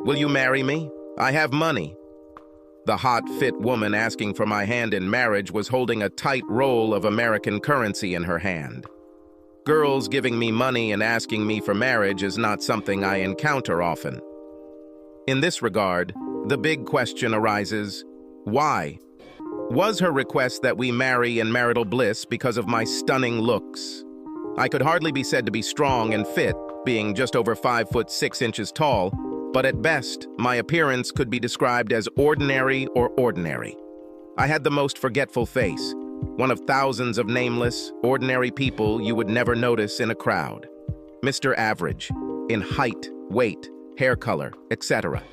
Will you marry me? I have money." The hot, fit woman asking for my hand in marriage was holding a tight roll of American currency in her hand. Girls giving me money and asking me for marriage is not something I encounter often. In this regard, the big question arises, why? Was her request that we marry in marital bliss because of my stunning looks? I could hardly be said to be strong and fit, being just over 5'6" tall, but at best, my appearance could be described as ordinary or ordinary. I had the most forgetful face, one of thousands of nameless, ordinary people you would never notice in a crowd. Mr. Average, in height, weight, hair color, etc.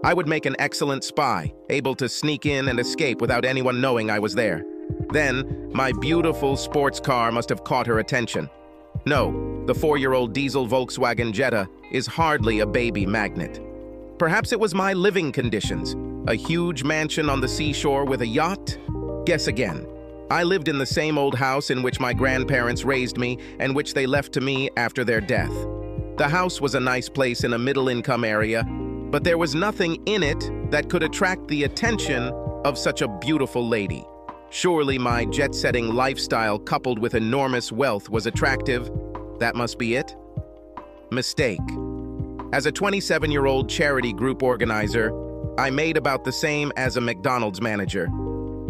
I would make an excellent spy, able to sneak in and escape without anyone knowing I was there. Then, my beautiful sports car must have caught her attention. No, the 4-year-old diesel Volkswagen Jetta is hardly a baby magnet. Perhaps it was my living conditions, a huge mansion on the seashore with a yacht? Guess again. I lived in the same old house in which my grandparents raised me and which they left to me after their death. The house was a nice place in a middle-income area, but there was nothing in it that could attract the attention of such a beautiful lady. Surely my jet-setting lifestyle coupled with enormous wealth was attractive. That must be it? Mistake. As a 27-year-old charity group organizer, I made about the same as a McDonald's manager.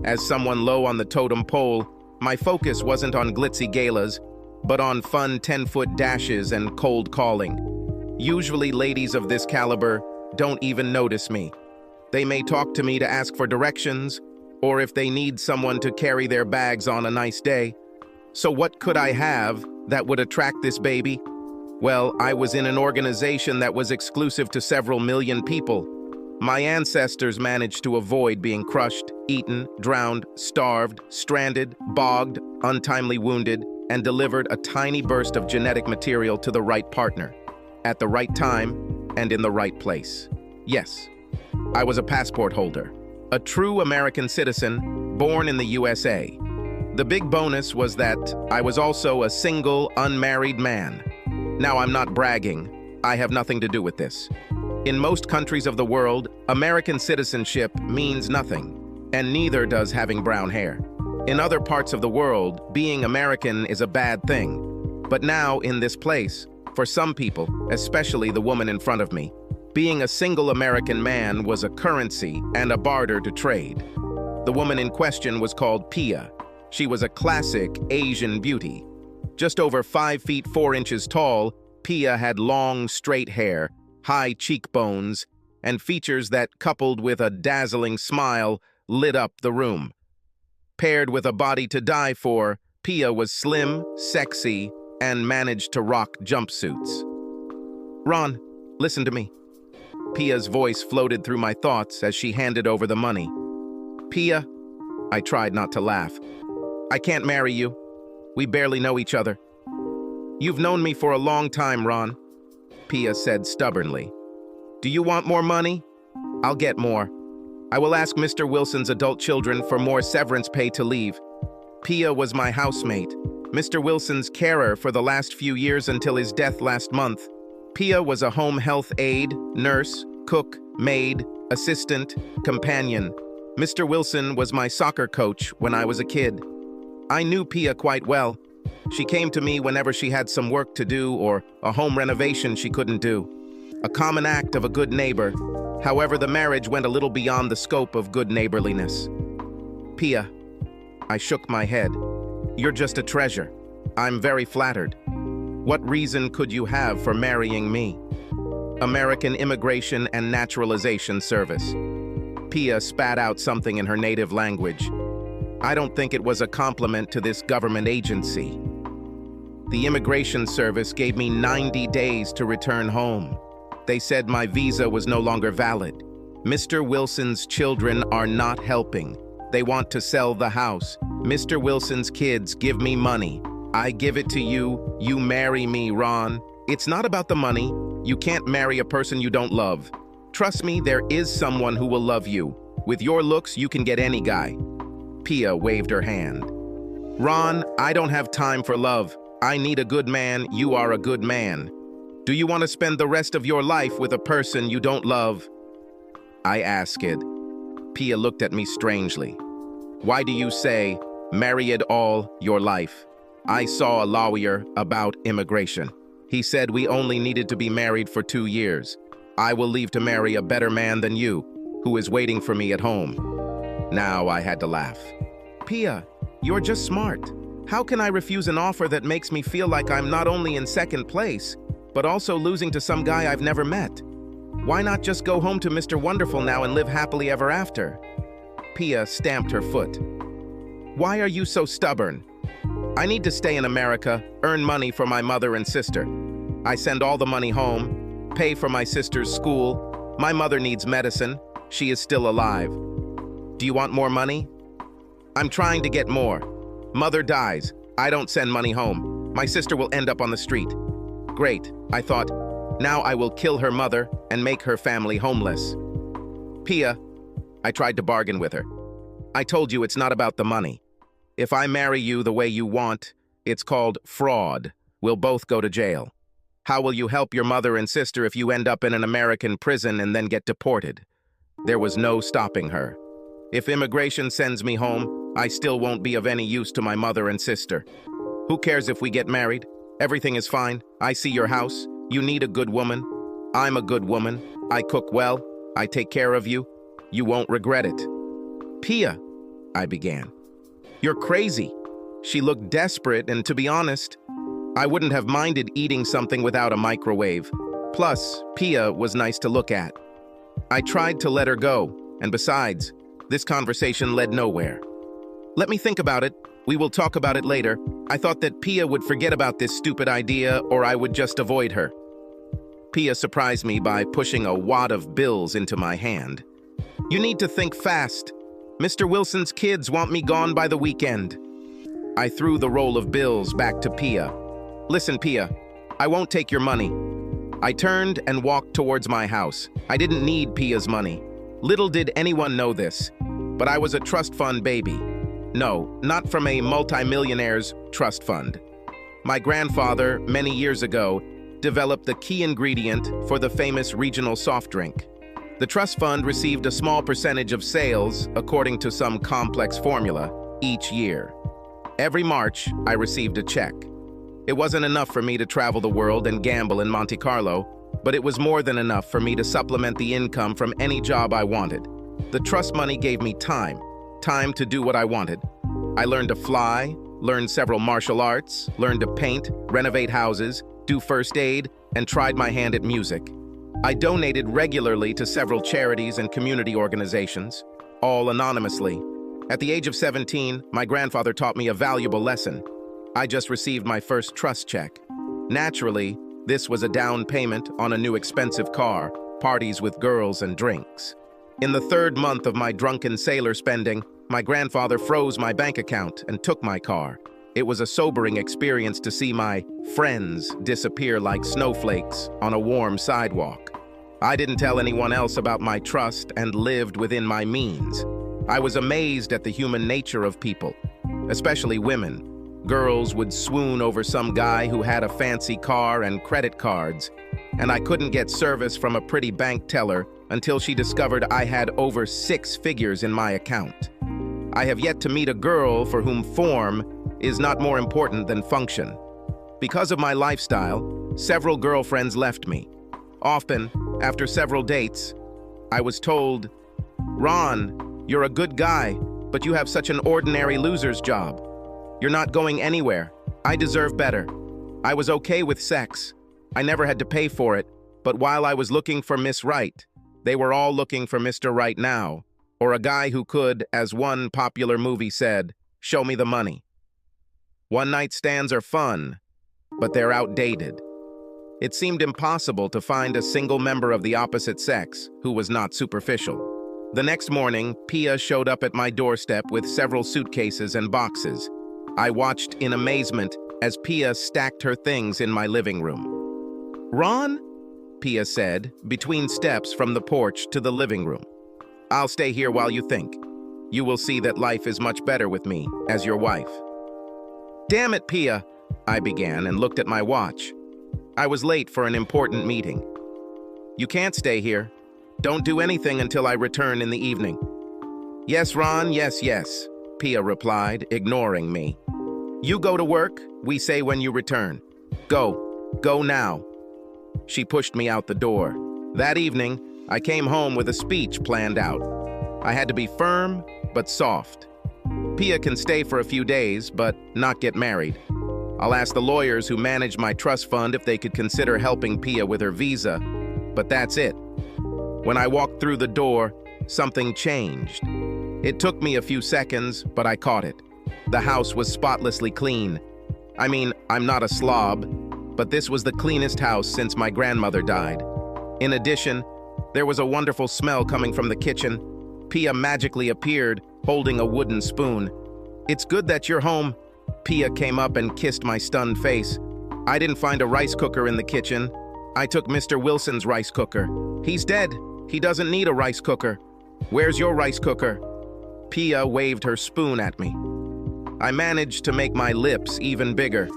As someone low on the totem pole, my focus wasn't on glitzy galas, but on fun 10-foot dashes and cold calling. Usually ladies of this caliber don't even notice me. They may talk to me to ask for directions, or if they need someone to carry their bags on a nice day. So what could I have that would attract this baby? Well, I was in an organization that was exclusive to several million people. My ancestors managed to avoid being crushed, eaten, drowned, starved, stranded, bogged, untimely wounded, and delivered a tiny burst of genetic material to the right partner, at the right time and in the right place. Yes, I was a passport holder, a true American citizen, born in the USA. The big bonus was that I was also a single, unmarried man. Now, I'm not bragging. I have nothing to do with this. In most countries of the world, American citizenship means nothing, and neither does having brown hair. In other parts of the world, being American is a bad thing. But now, in this place, for some people, especially the woman in front of me, being a single American man was a currency and a barter to trade. The woman in question was called Pia. She was a classic Asian beauty. Just over 5 feet 4 inches tall, Pia had long, straight hair, high cheekbones, and features that, coupled with a dazzling smile, lit up the room. Paired with a body to die for, Pia was slim, sexy, and managed to rock jumpsuits. "Ron, listen to me." Pia's voice floated through my thoughts as she handed over the money. "Pia," I tried not to laugh, "I can't marry you. We barely know each other." "You've known me for a long time, Ron," Pia said stubbornly. "Do you want more money? I'll get more. I will ask Mr. Wilson's adult children for more severance pay to leave." Pia was my housemate, Mr. Wilson's carer for the last few years until his death last month. Pia was a home health aide, nurse, cook, maid, assistant, companion. Mr. Wilson was my soccer coach when I was a kid. I knew Pia quite well. She came to me whenever she had some work to do or a home renovation she couldn't do. A common act of a good neighbor. However, the marriage went a little beyond the scope of good neighborliness. "Pia," I shook my head, "you're just a treasure. I'm very flattered. What reason could you have for marrying me?" "American Immigration and Naturalization Service." Pia spat out something in her native language. I don't think it was a compliment to this government agency. The Immigration Service gave me 90 days to return home. They said my visa was no longer valid. Mr. Wilson's children are not helping. They want to sell the house. Mr. Wilson's kids give me money. I give it to you. You marry me, Ron. It's not about the money. You can't marry a person you don't love. Trust me, there is someone who will love you. With your looks, you can get any guy. Pia waved her hand. "Ron, I don't have time for love. I need a good man. You are a good man." Do you want to spend the rest of your life with a person you don't love? I asked. Pia looked at me strangely. Why do you say, marry it all your life? I saw a lawyer about immigration. He said we only needed to be married for 2 years. I will leave to marry a better man than you, who is waiting for me at home. Now I had to laugh. Pia, you're just smart. How can I refuse an offer that makes me feel like I'm not only in second place, but also losing to some guy I've never met? Why not just go home to Mr. Wonderful now and live happily ever after? Pia stamped her foot. Why are you so stubborn? I need to stay in America, earn money for my mother and sister. I send all the money home, pay for my sister's school. My mother needs medicine. She is still alive. Do you want more money? I'm trying to get more. Mother dies. I don't send money home. My sister will end up on the street. Great, I thought. Now I will kill her mother and make her family homeless. Pia, I tried to bargain with her. I told you it's not about the money. If I marry you the way you want, it's called fraud. We'll both go to jail. How will you help your mother and sister if you end up in an American prison and then get deported? There was no stopping her. If immigration sends me home, I still won't be of any use to my mother and sister. Who cares if we get married? Everything is fine. I see your house. You need a good woman. I'm a good woman. I cook well. I take care of you. You won't regret it. Pia, I began. You're crazy. She looked desperate, and to be honest, I wouldn't have minded eating something without a microwave. Plus, Pia was nice to look at. I tried to let her go, and besides, this conversation led nowhere. Let me think about it. We will talk about it later. I thought that Pia would forget about this stupid idea, or I would just avoid her. Pia surprised me by pushing a wad of bills into my hand. You need to think fast. Mr. Wilson's kids want me gone by the weekend. I threw the roll of bills back to Pia. Listen, Pia, I won't take your money. I turned and walked towards my house. I didn't need Pia's money. Little did anyone know this, but I was a trust fund baby. No, not from a multimillionaire's trust fund. My grandfather, many years ago, developed the key ingredient for the famous regional soft drink. The trust fund received a small percentage of sales, according to some complex formula, each year. Every March, I received a check. It wasn't enough for me to travel the world and gamble in Monte Carlo, but it was more than enough for me to supplement the income from any job I wanted. The trust money gave me time to do what I wanted. I learned to fly, learned several martial arts, learned to paint, renovate houses, do first aid, and tried my hand at music. I donated regularly to several charities and community organizations, all anonymously. At the age of 17, my grandfather taught me a valuable lesson. I just received my first trust check. Naturally, this was a down payment on a new expensive car, parties with girls and drinks. In the 3rd month of my drunken sailor spending, my grandfather froze my bank account and took my car. It was a sobering experience to see my friends disappear like snowflakes on a warm sidewalk. I didn't tell anyone else about my trust and lived within my means. I was amazed at the human nature of people, especially women. Girls would swoon over some guy who had a fancy car and credit cards, and I couldn't get service from a pretty bank teller until she discovered I had over 6 figures in my account. I have yet to meet a girl for whom form is not more important than function. Because of my lifestyle, several girlfriends left me. Often, after several dates, I was told, "Ron, you're a good guy, but you have such an ordinary loser's job. You're not going anywhere. I deserve better." I was okay with sex. I never had to pay for it, but while I was looking for Miss Right, they were all looking for Mr. Right Now, or a guy who could, as one popular movie said, show me the money. One-night stands are fun, but they're outdated. It seemed impossible to find a single member of the opposite sex who was not superficial. The next morning, Pia showed up at my doorstep with several suitcases and boxes. I watched in amazement as Pia stacked her things in my living room. "Ron?" Pia said, between steps from the porch to the living room. "I'll stay here while you think. You will see that life is much better with me as your wife." "Damn it, Pia," I began and looked at my watch. I was late for an important meeting. You can't stay here. Don't do anything until I return in the evening. Yes, Ron, yes, Pia replied, ignoring me. You go to work, we say when you return. Go now. She pushed me out the door. That evening, I came home with a speech planned out. I had to be firm, but soft. Pia can stay for a few days, but not get married. I'll ask the lawyers who manage my trust fund if they could consider helping Pia with her visa, but that's it. When I walked through the door, something changed. It took me a few seconds, but I caught it. The house was spotlessly clean. I mean, I'm not a slob, but this was the cleanest house since my grandmother died. In addition, there was a wonderful smell coming from the kitchen. Pia magically appeared, holding a wooden spoon. It's good that you're home. Pia came up and kissed my stunned face. I didn't find a rice cooker in the kitchen. I took Mr. Wilson's rice cooker. He's dead. He doesn't need a rice cooker. Where's your rice cooker? Pia waved her spoon at me. I managed to make my lips even bigger.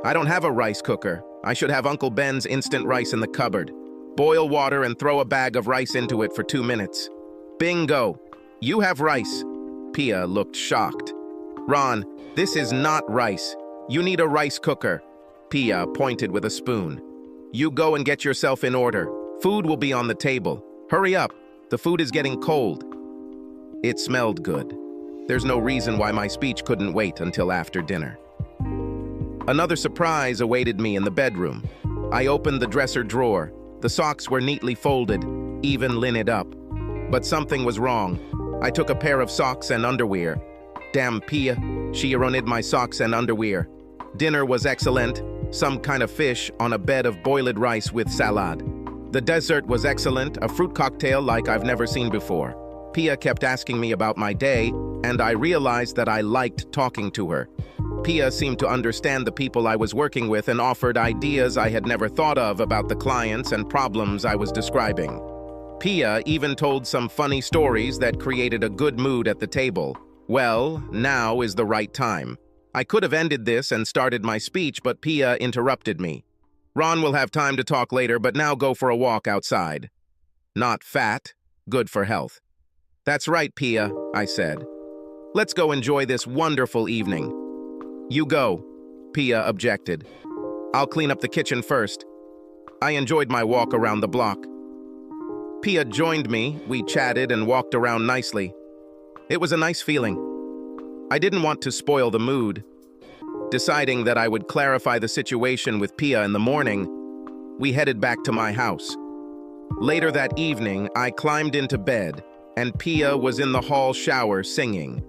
I don't have a rice cooker. I should have Uncle Ben's instant rice in the cupboard. Boil water and throw a bag of rice into it for 2 minutes. Bingo! You have rice. Pia looked shocked. Ron, this is not rice. You need a rice cooker. Pia pointed with a spoon. You go and get yourself in order. Food will be on the table. Hurry up. The food is getting cold. It smelled good. There's no reason why my speech couldn't wait until after dinner. Another surprise awaited me in the bedroom. I opened the dresser drawer. The socks were neatly folded, even linned up. But something was wrong. I took a pair of socks and underwear. Damn Pia, she ruined my socks and underwear. Dinner was excellent, some kind of fish on a bed of boiled rice with salad. The dessert was excellent, a fruit cocktail like I've never seen before. Pia kept asking me about my day, and I realized that I liked talking to her. Pia seemed to understand the people I was working with and offered ideas I had never thought of about the clients and problems I was describing. Pia even told some funny stories that created a good mood at the table. Well, now is the right time. I could have ended this and started my speech, but Pia interrupted me. Ron will have time to talk later, but now go for a walk outside. Not fat, good for health. That's right, Pia, I said. Let's go enjoy this wonderful evening. You go, Pia objected. I'll clean up the kitchen first. I enjoyed my walk around the block. Pia joined me, we chatted and walked around nicely. It was a nice feeling. I didn't want to spoil the mood. Deciding that I would clarify the situation with Pia in the morning, we headed back to my house. Later that evening, I climbed into bed, and Pia was in the hall shower singing.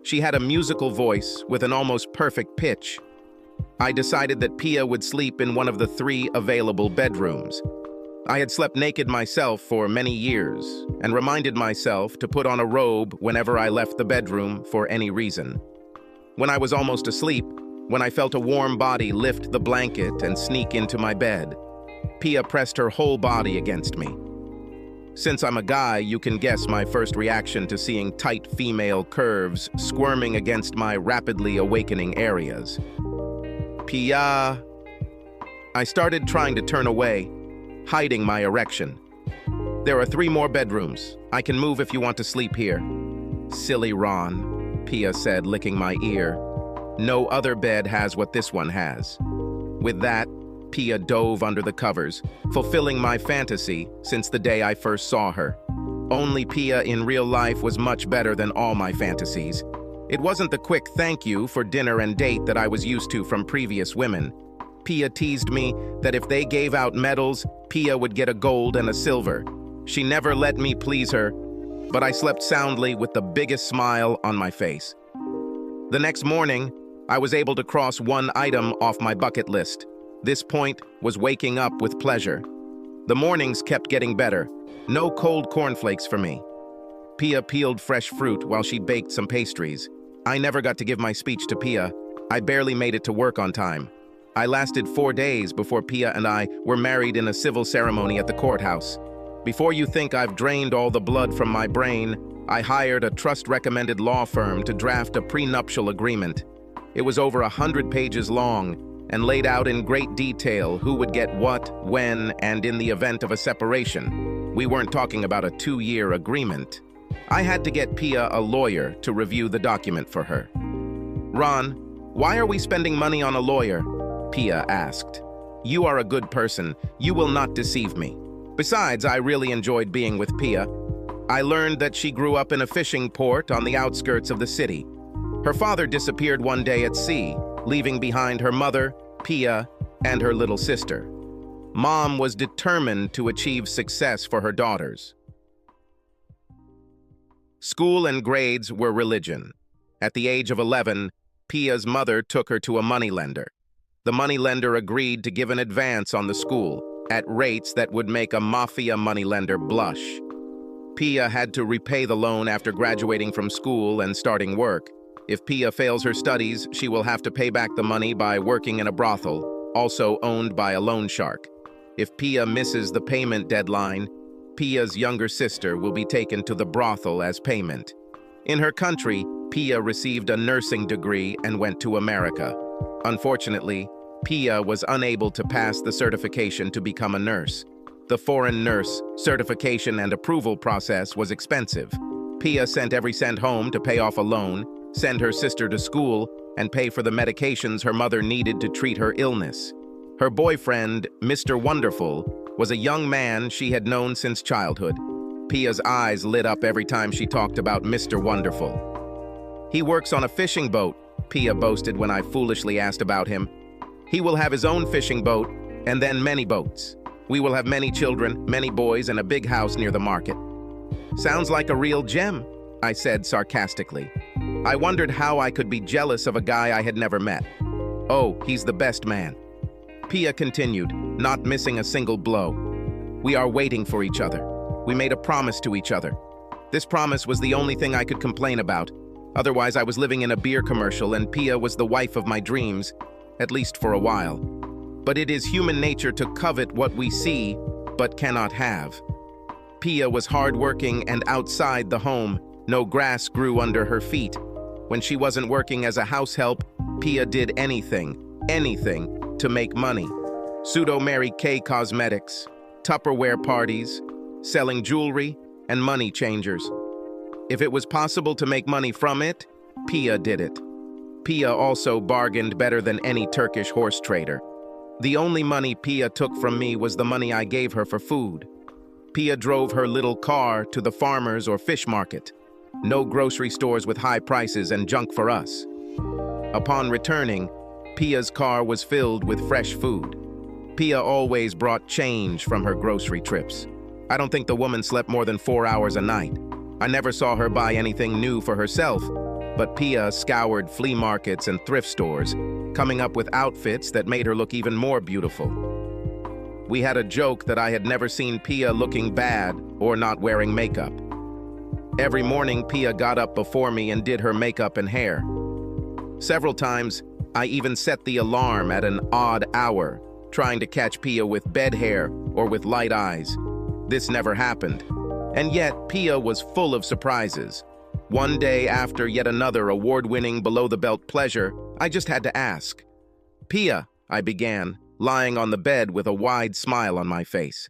She had a musical voice with an almost perfect pitch. I decided that Pia would sleep in one of the 3 available bedrooms. I had slept naked myself for many years and reminded myself to put on a robe whenever I left the bedroom for any reason. When I was almost asleep, when I felt a warm body lift the blanket and sneak into my bed, Pia pressed her whole body against me. Since I'm a guy, you can guess my first reaction to seeing tight female curves squirming against my rapidly awakening areas. Pia. I started trying to turn away, hiding my erection. There are 3 more bedrooms. I can move if you want to sleep here. Silly Ron, Pia said, licking my ear. No other bed has what this one has. With that, Pia dove under the covers, fulfilling my fantasy since the day I first saw her. Only Pia in real life was much better than all my fantasies. It wasn't the quick thank you for dinner and date that I was used to from previous women. Pia teased me that if they gave out medals, Pia would get a gold and a silver. She never let me please her, but I slept soundly with the biggest smile on my face. The next morning, I was able to cross one item off my bucket list. This point was waking up with pleasure. The mornings kept getting better. No cold cornflakes for me. Pia peeled fresh fruit while she baked some pastries. I never got to give my speech to Pia. I barely made it to work on time. I lasted 4 days before Pia and I were married in a civil ceremony at the courthouse. Before you think I've drained all the blood from my brain, I hired a trust-recommended law firm to draft a prenuptial agreement. It was over 100 pages long, and laid out in great detail who would get what, when, and in the event of a separation. We weren't talking about a 2-year agreement. I had to get Pia a lawyer to review the document for her. "Ron, why are we spending money on a lawyer?" Pia asked. "You are a good person. You will not deceive me." Besides, I really enjoyed being with Pia. I learned that she grew up in a fishing port on the outskirts of the city. Her father disappeared one day at sea, leaving behind her mother, Pia, and her little sister. Mom was determined to achieve success for her daughters. School and grades were religion. At the age of 11, Pia's mother took her to a moneylender. The moneylender agreed to give an advance on the school, at rates that would make a mafia moneylender blush. Pia had to repay the loan after graduating from school and starting work. If Pia fails her studies, she will have to pay back the money by working in a brothel, also owned by a loan shark. If Pia misses the payment deadline, Pia's younger sister will be taken to the brothel as payment. In her country, Pia received a nursing degree and went to America. Unfortunately, Pia was unable to pass the certification to become a nurse. The foreign nurse certification and approval process was expensive. Pia sent every cent home to pay off a loan, send her sister to school, and pay for the medications her mother needed to treat her illness. Her boyfriend, Mr. Wonderful, was a young man she had known since childhood. Pia's eyes lit up every time she talked about Mr. Wonderful. "He works on a fishing boat," Pia boasted when I foolishly asked about him. "He will have his own fishing boat, and then many boats. We will have many children, many boys, and a big house near the market." "Sounds like a real gem," I said sarcastically. I wondered how I could be jealous of a guy I had never met. "Oh, he's the best man." Pia continued, not missing a single blow. "We are waiting for each other. We made a promise to each other. This promise was the only thing I could complain about. Otherwise, I was living in a beer commercial and Pia was the wife of my dreams, at least for a while. But it is human nature to covet what we see, but cannot have. Pia was hardworking and outside the home. No grass grew under her feet. When she wasn't working as a house help, Pia did anything to make money. Pseudo Mary Kay cosmetics, Tupperware parties, selling jewelry, and money changers. If it was possible to make money from it, Pia did it. Pia also bargained better than any Turkish horse trader. The only money Pia took from me was the money I gave her for food. Pia drove her little car to the farmer's or fish market. No grocery stores with high prices and junk for us. Upon returning, Pia's car was filled with fresh food. Pia always brought change from her grocery trips. I don't think the woman slept more than 4 hours a night. I never saw her buy anything new for herself, but Pia scoured flea markets and thrift stores, coming up with outfits that made her look even more beautiful. We had a joke that I had never seen Pia looking bad or not wearing makeup. Every morning, Pia got up before me and did her makeup and hair. Several times, I even set the alarm at an odd hour, trying to catch Pia with bed hair or with light eyes. This never happened. And yet, Pia was full of surprises. One day after yet another award-winning below-the-belt pleasure, I just had to ask. "Pia," I began, lying on the bed with a wide smile on my face.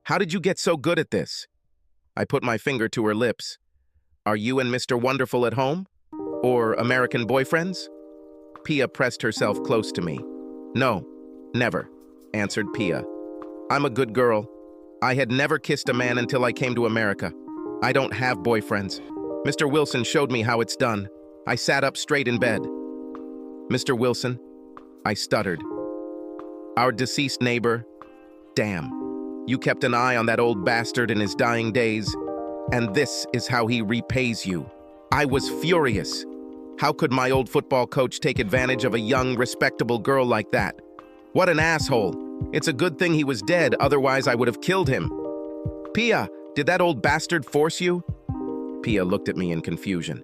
"How did you get so good at this?" I put my finger to her lips. "Are you and Mr. Wonderful at home? Or American boyfriends?" Pia pressed herself close to me. "No, never," answered Pia. "I'm a good girl. I had never kissed a man until I came to America. I don't have boyfriends. Mr. Wilson showed me how it's done. I sat up straight in bed." "Mr. Wilson?" I stuttered. "Our deceased neighbor. Damn. You kept an eye on that old bastard in his dying days, and this is how he repays you." I was furious. How could my old football coach take advantage of a young, respectable girl like that? What an asshole. It's a good thing he was dead, otherwise I would have killed him. "Pia, did that old bastard force you?" Pia looked at me in confusion.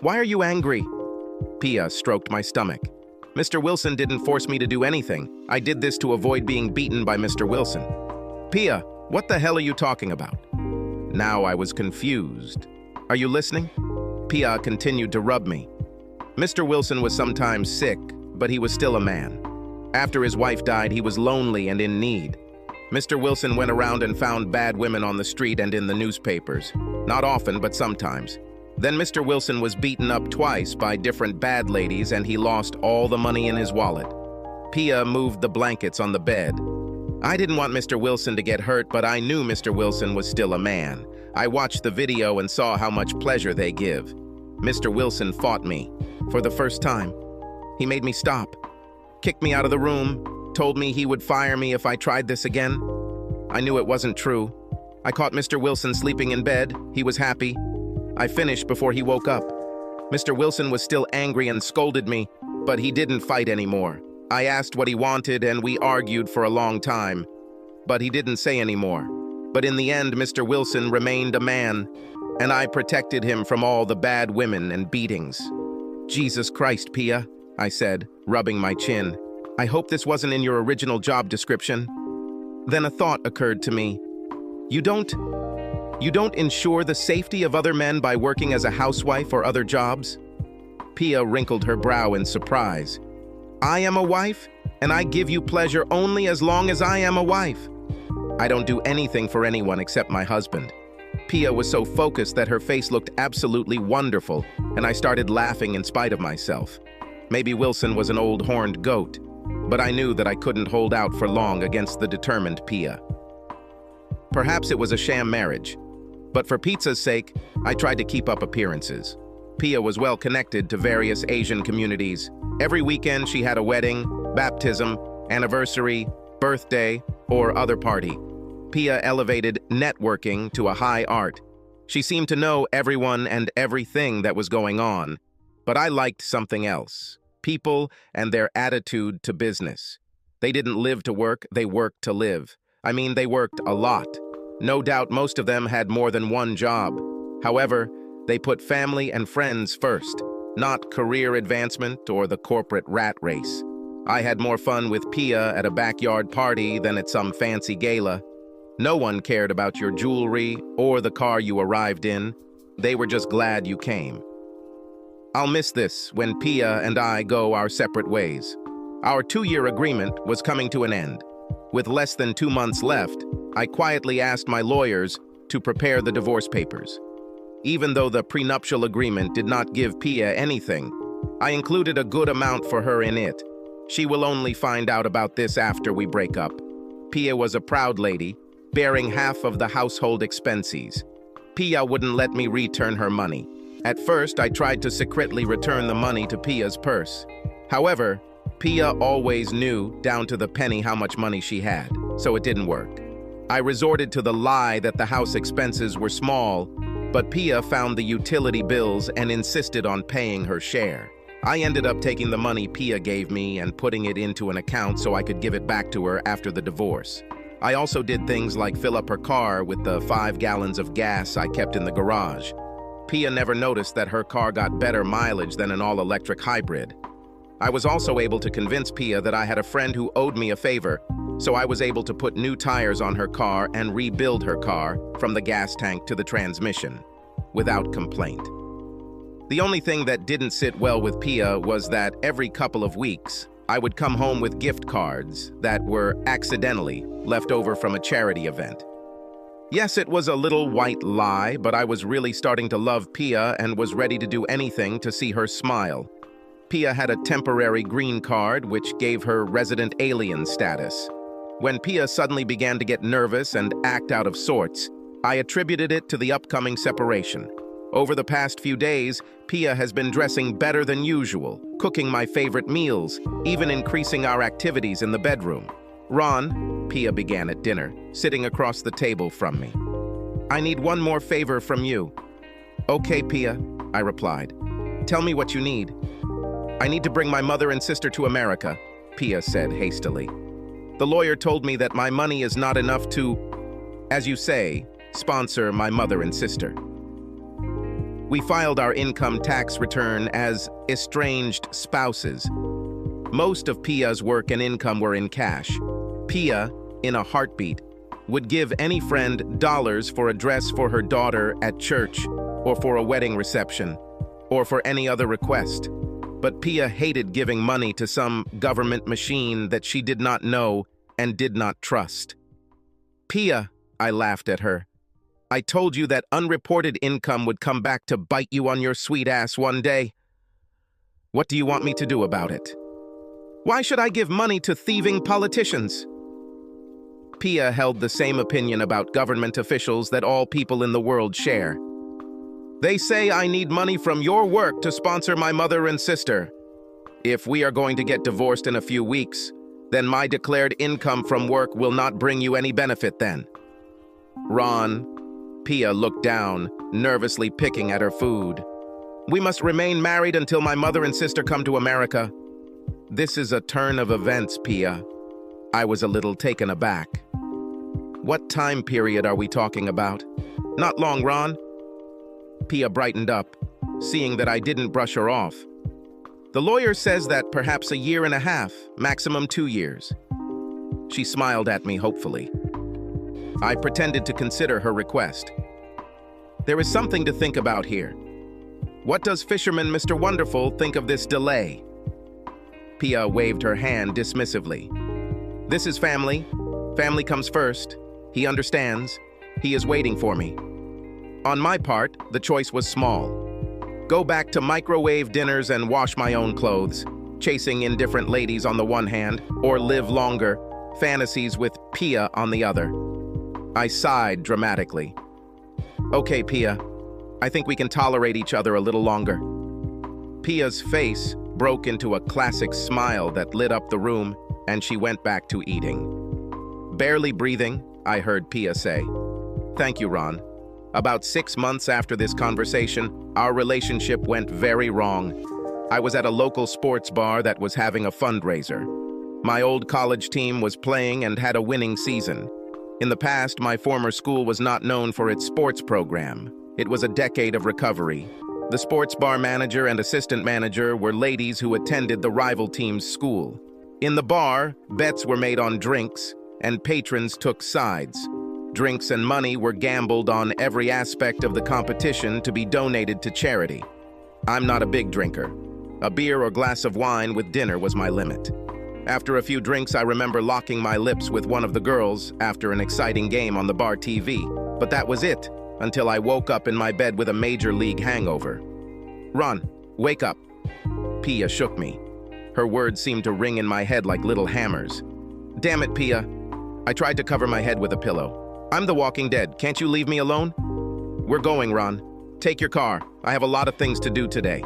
"Why are you angry?" Pia stroked my stomach. "Mr. Wilson didn't force me to do anything. I did this to avoid being beaten by Mr. Wilson." "Pia, what the hell are you talking about?" Now I was confused. "Are you listening?" Pia continued to rub me. "Mr. Wilson was sometimes sick, but he was still a man. After his wife died, he was lonely and in need. Mr. Wilson went around and found bad women on the street and in the newspapers. Not often, but sometimes. Then Mr. Wilson was beaten up twice by different bad ladies and he lost all the money in his wallet. Pia moved the blankets on the bed. I didn't want Mr. Wilson to get hurt, but I knew Mr. Wilson was still a man. I watched the video and saw how much pleasure they give. Mr. Wilson fought me. For the first time. He made me stop. Kicked me out of the room. Told me he would fire me if I tried this again. I knew it wasn't true. I caught Mr. Wilson sleeping in bed. He was happy. I finished before he woke up. Mr. Wilson was still angry and scolded me, but he didn't fight anymore. I asked what he wanted and we argued for a long time, but he didn't say anymore. But in the end, Mr. Wilson remained a man, and I protected him from all the bad women and beatings. Jesus Christ, Pia, I said, rubbing my chin. I hope this wasn't in your original job description. Then a thought occurred to me. You don't ensure the safety of other men by working as a housewife or other jobs? Pia wrinkled her brow in surprise. I am a wife, and I give you pleasure only as long as I am a wife. I don't do anything for anyone except my husband. Pia was so focused that her face looked absolutely wonderful, and I started laughing in spite of myself. Maybe Wilson was an old horned goat, but I knew that I couldn't hold out for long against the determined Pia. Perhaps it was a sham marriage, but for pizza's sake, I tried to keep up appearances. Pia was well connected to various Asian communities. Every weekend she had a wedding, baptism, anniversary, birthday, or other party. Pia elevated networking to a high art. She seemed to know everyone and everything that was going on. But I liked something else. People and their attitude to business. They didn't live to work, they worked to live. I mean, they worked a lot. No doubt most of them had more than one job. However, they put family and friends first, not career advancement or the corporate rat race. I had more fun with Pia at a backyard party than at some fancy gala. No one cared about your jewelry or the car you arrived in. They were just glad you came. I'll miss this when Pia and I go our separate ways. Our 2-year agreement was coming to an end. With less than 2 months left, I quietly asked my lawyers to prepare the divorce papers. Even though the prenuptial agreement did not give Pia anything, I included a good amount for her in it. She will only find out about this after we break up. Pia was a proud lady, bearing half of the household expenses. Pia wouldn't let me return her money. At first, I tried to secretly return the money to Pia's purse. However, Pia always knew down to the penny how much money she had, so it didn't work. I resorted to the lie that the house expenses were small, but Pia found the utility bills and insisted on paying her share. I ended up taking the money Pia gave me and putting it into an account so I could give it back to her after the divorce. I also did things like fill up her car with the 5 gallons of gas I kept in the garage. Pia never noticed that her car got better mileage than an all-electric hybrid. I was also able to convince Pia that I had a friend who owed me a favor, so I was able to put new tires on her car and rebuild her car from the gas tank to the transmission, without complaint. The only thing that didn't sit well with Pia was that every couple of weeks, I would come home with gift cards that were accidentally left over from a charity event. Yes, it was a little white lie, but I was really starting to love Pia and was ready to do anything to see her smile. Pia had a temporary green card, which gave her resident alien status. When Pia suddenly began to get nervous and act out of sorts, I attributed it to the upcoming separation. Over the past few days, Pia has been dressing better than usual, cooking my favorite meals, even increasing our activities in the bedroom. Ron, Pia began at dinner, sitting across the table from me. I need one more favor from you. Okay, Pia, I replied. Tell me what you need. I need to bring my mother and sister to America, Pia said hastily. The lawyer told me that my money is not enough to, as you say, sponsor my mother and sister. We filed our income tax return as estranged spouses. Most of Pia's work and income were in cash. Pia, in a heartbeat, would give any friend dollars for a dress for her daughter at church, or for a wedding reception, or for any other request. but Pia hated giving money to some government machine that she did not know and did not trust. "Pia," I laughed at her, "I told you that unreported income would come back to bite you on your sweet ass one day. What do you want me to do about it? Why should I give money to thieving politicians?" Pia held the same opinion about government officials that all people in the world share. "They say I need money from your work to sponsor my mother and sister. If we are going to get divorced in a few weeks, then my declared income from work will not bring you any benefit then." "Ron," Pia looked down, nervously picking at her food. "We must remain married until my mother and sister come to America." "This is a turn of events, Pia." I was a little taken aback. "What time period are we talking about?" "Not long, Ron." Pia brightened up, seeing that I didn't brush her off. "The lawyer says that perhaps a year and a half, maximum 2 years. She smiled at me hopefully. I pretended to consider her request. "There is something to think about here. What does Fisherman Mr. Wonderful think of this delay?" Pia waved her hand dismissively. "This is family. Family comes first. He understands. He is waiting for me." On my part, the choice was small. Go back to microwave dinners and wash my own clothes, chasing indifferent ladies on the one hand, or live longer, fantasies with Pia on the other. I sighed dramatically. "Okay, Pia, I think we can tolerate each other a little longer." Pia's face broke into a classic smile that lit up the room, and she went back to eating. Barely breathing, I heard Pia say, "Thank you, Ron." About 6 months after this conversation, our relationship went very wrong. I was at a local sports bar that was having a fundraiser. My old college team was playing and had a winning season. In the past, my former school was not known for its sports program. It was a decade of recovery. The sports bar manager and assistant manager were ladies who attended the rival team's school. In the bar, bets were made on drinks, and patrons took sides. Drinks and money were gambled on every aspect of the competition to be donated to charity. I'm not a big drinker. A beer or glass of wine with dinner was my limit. After a few drinks, I remember locking my lips with one of the girls after an exciting game on the bar TV. But that was it, until I woke up in my bed with a major league hangover. "Ron, wake up." Pia shook me. Her words seemed to ring in my head like little hammers. "Damn it, Pia." I tried to cover my head with a pillow. "I'm the Walking Dead. Can't you leave me alone?" "We're going, Ron. Take your car. I have a lot of things to do today."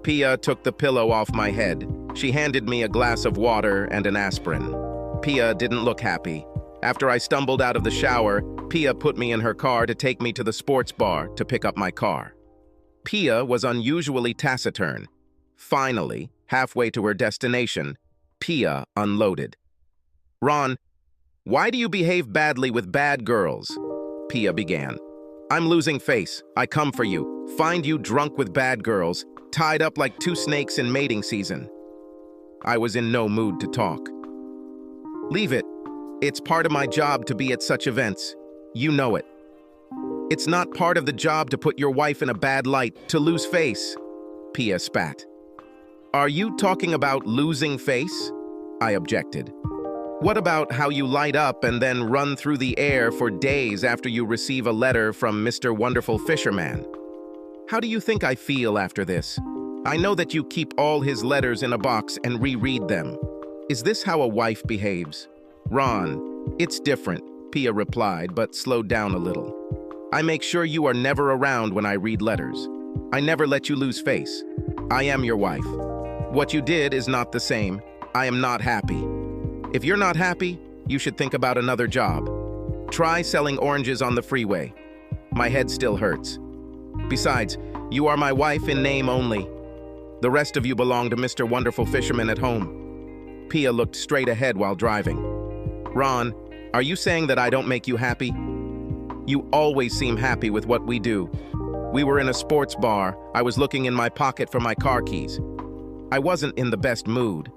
Pia took the pillow off my head. She handed me a glass of water and an aspirin. Pia didn't look happy. After I stumbled out of the shower, Pia put me in her car to take me to the sports bar to pick up my car. Pia was unusually taciturn. Finally, halfway to her destination, Pia unloaded. "Ron, why do you behave badly with bad girls?" Pia began. "I'm losing face. I come for you. Find you drunk with bad girls, tied up like 2 snakes in mating season." I was in no mood to talk. "Leave it. It's part of my job to be at such events. You know it. It's not part of the job to put your wife in a bad light, to lose face." Pia spat. "Are you talking about losing face?" I objected. "What about how you light up and then run through the air for days after you receive a letter from Mr. Wonderful Fisherman? How do you think I feel after this? I know that you keep all his letters in a box and reread them. Is this how a wife behaves?" "Ron, it's different," Pia replied, but slowed down a little. "I make sure you are never around when I read letters. I never let you lose face. I am your wife. What you did is not the same. I am not happy. If you're not happy, you should think about another job. Try selling oranges on the freeway. My head still hurts. Besides, you are my wife in name only. The rest of you belong to Mr. Wonderful Fisherman at home." Pia looked straight ahead while driving. "Ron, are you saying that I don't make you happy? You always seem happy with what we do. We were in a sports bar. I was looking in my pocket for my car keys. I wasn't in the best mood.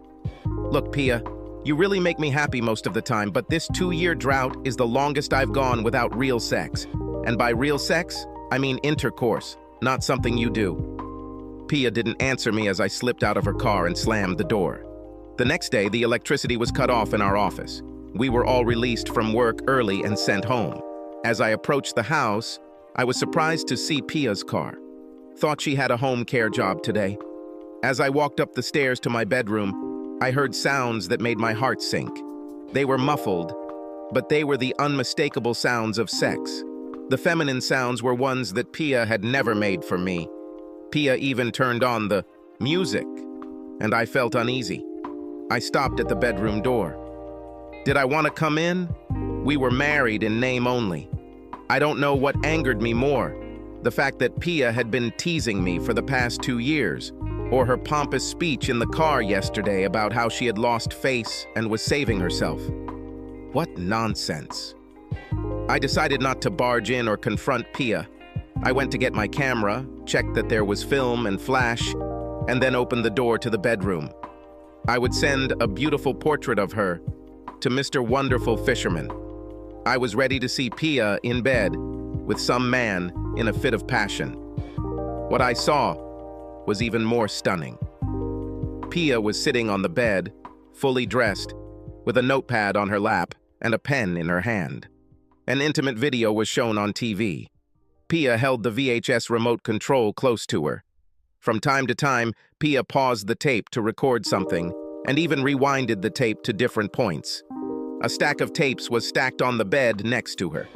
Look, Pia, you really make me happy most of the time, but this 2-year drought is the longest I've gone without real sex. And by real sex, I mean intercourse, not something you do." Pia didn't answer me as I slipped out of her car and slammed the door. The next day, the electricity was cut off in our office. We were all released from work early and sent home. As I approached the house, I was surprised to see Pia's car. Thought she had a home care job today. As I walked up the stairs to my bedroom, I heard sounds that made my heart sink. They were muffled, but they were the unmistakable sounds of sex. The feminine sounds were ones that Pia had never made for me. Pia even turned on the music, and I felt uneasy. I stopped at the bedroom door. Did I want to come in? We were married in name only. I don't know what angered me more, the fact that Pia had been teasing me for the past 2 years, or her pompous speech in the car yesterday about how she had lost face and was saving herself. What nonsense. I decided not to barge in or confront Pia. I went to get my camera, checked that there was film and flash, and then opened the door to the bedroom. I would send a beautiful portrait of her to Mr. Wonderful Fisherman. I was ready to see Pia in bed with some man in a fit of passion. What I saw was even more stunning. Pia was sitting on the bed, fully dressed, with a notepad on her lap and a pen in her hand. An intimate video was shown on TV. Pia held the VHS remote control close to her. From time to time, Pia paused the tape to record something and even rewinded the tape to different points. A stack of tapes was stacked on the bed next to her.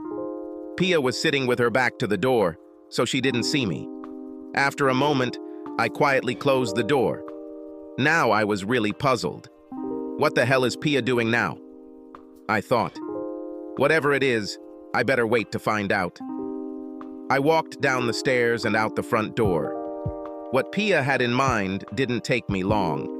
Pia was sitting with her back to the door, so she didn't see me. After a moment, I quietly closed the door. Now I was really puzzled. What the hell is Pia doing now? I thought. Whatever it is, I better wait to find out. I walked down the stairs and out the front door. What Pia had in mind didn't take me long.